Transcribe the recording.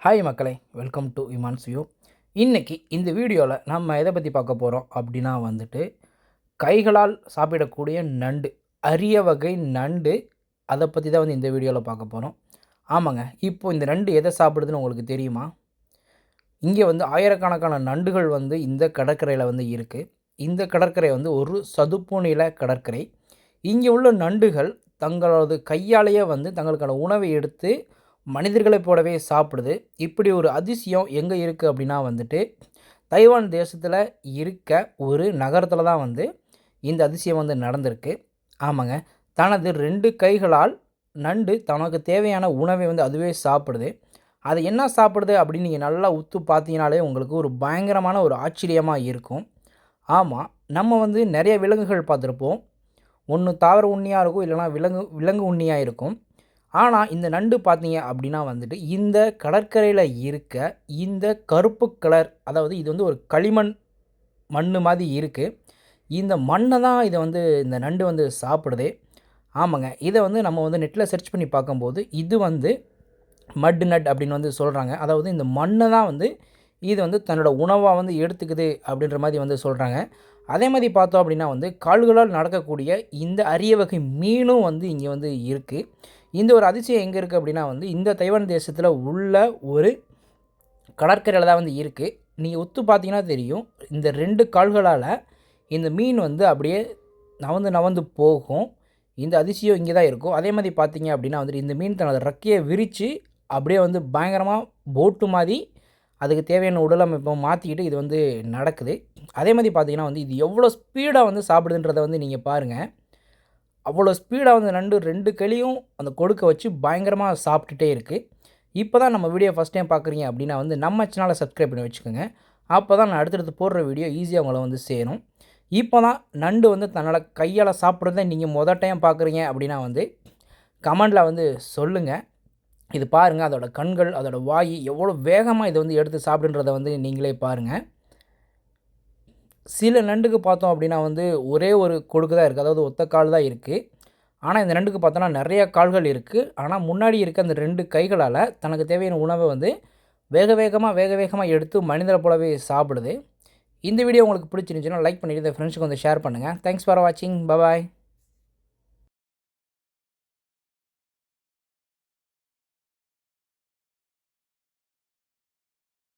Hi மக்களே, welcome to இமான்ஸ் view. இன்றைக்கி இந்த வீடியோவில் நம்ம எதை பற்றி பார்க்க போகிறோம் அப்படின்னா கைகளால் சாப்பிடக்கூடிய நண்டு, அரிய வகை நண்டு, அதை பற்றி தான் இந்த வீடியோவில் பார்க்க போகிறோம். ஆமாங்க, இப்போது இந்த நண்டு எதை சாப்பிடுதுன்னு உங்களுக்கு தெரியுமா? இங்கே ஆயிரக்கணக்கான நண்டுகள் இந்த கடற்கரையில் இருக்குது. இந்த கடற்கரை ஒரு சதுப்பு நில கடற்கரை. இங்கே உள்ள நண்டுகள் தங்களது கையாலேயே தங்களுக்கான உணவை எடுத்து மனிதர்களைப் போலவே சாப்பிடுது. இப்படி ஒரு அதிசயம் எங்கே இருக்குது அப்படின்னா தைவான் தேசத்தில் இருக்க ஒரு நகரத்தில் தான் இந்த அதிசயம் நடந்திருக்கு. ஆமாங்க, தனது 2 கைகளால் நண்டு தனக்கு தேவையான உணவை அதுவே சாப்பிடுது. அது என்ன சாப்பிடுது அப்படின்னு நீங்கள் நல்லா உத்து பார்த்தீங்கனாலே உங்களுக்கு ஒரு பயங்கரமான ஒரு ஆச்சரியமாக இருக்கும். ஆமாம், நம்ம நிறைய விலங்குகள் பார்த்துருப்போம். ஒன்று தாவர உண்ணியாக இருக்கும், இல்லைனா விலங்கு உண்ணியாக இருக்கும். ஆனால் இந்த நண்டு பார்த்தீங்க அப்படின்னா இந்த கடற்கரையில் இருக்க இந்த கருப்பு கலர், அதாவது இது ஒரு களிமண் மண் மாதிரி இருக்குது. இந்த மண்ணை தான் இதை இந்த நண்டு சாப்பிடுது. ஆமாங்க, இதை நம்ம நெட்டில் சர்ச் பண்ணி பார்க்கும்போது இது மட் நட் அப்படின்னு சொல்கிறாங்க. அதாவது இந்த மண்ணை தான் இது தன்னோட உணவாக எடுத்துக்குது அப்படின்ற மாதிரி சொல்கிறாங்க. அதே மாதிரி பார்த்தோம் அப்படின்னா கால்களால் நடக்கக்கூடிய இந்த அரிய வகை மீனும் இங்கே இருக்குது. இந்த ஒரு அதிசயம் எங்கே இருக்குது அப்படின்னா இந்த தைவான் தேசத்தில் உள்ள ஒரு கடற்கரையில் தான் இருக்குது. நீங்கள் உத்து பார்த்தீங்கன்னா தெரியும், இந்த 2 கால்களால் இந்த மீன் அப்படியே நவந்து போகும். இந்த அதிசயம் இங்கே தான் இருக்கும். அதே மாதிரி பார்த்தீங்க அப்படின்னா இந்த மீன் தனது ரெக்கையை விரித்து அப்படியே பயங்கரமாக போட்டு மாதிரி அதுக்கு தேவையான உடலமைப்பை மாற்றிக்கிட்டு இது நடக்குது. அதே மாதிரி பார்த்தீங்கன்னா இது எவ்வளோ ஸ்பீடாக சாப்பிடுதுன்றதை நீங்கள் பாருங்கள். அவ்வளோ ஸ்பீடாக நண்டு 2 கையிலையும் அந்த கொடுக்க வச்சு பயங்கரமாக சாப்பிட்டுட்டே இருக்குது. இப்போ தான் நம்ம வீடியோ ஃபஸ்ட் டைம் பார்க்குறீங்க அப்படின்னா நம்ம சேனலை சப்ஸ்கிரைப் பண்ணி வச்சுக்கோங்க. அப்போ தான் நான் அடுத்தடுத்து போடுற வீடியோ ஈஸியாக உங்களை சேரும். இப்போ தான் நண்டு தன்னோட கையால் சாப்பிட்றத நீங்கள் மொதல் டைம் பார்க்குறீங்க அப்படின்னா கமெண்டில் சொல்லுங்கள். இது பாருங்கள், அதோடய கண்கள், அதோடய வாய் எவ்வளோ வேகமாக இதை எடுத்து சாப்பிடுன்றதை நீங்களே பாருங்கள். சில நண்டுக்கு பார்த்தோம் அப்படின்னா ஒரே ஒரு கொடுக்கு தான் இருக்குது, அதாவது ஒத்த கால் தான் இருக்குது. ஆனால் இந்த நண்டுக்கு பார்த்தோன்னா நிறையா கால்கள் இருக்குது. ஆனால் முன்னாடி இருக்க அந்த 2 கைகளால் தனக்கு தேவையான உணவை வேக வேகமாக எடுத்து மனிதரை போலவே சாப்பிடுது. இந்த வீடியோ உங்களுக்கு பிடிச்சிருந்துச்சுன்னா லைக் பண்ணிவிட்டு இந்த ஃப்ரெண்ட்ஸுக்கு ஷேர் பண்ணுங்கள். தேங்க்ஸ் ஃபார் வாட்சிங். பாய்.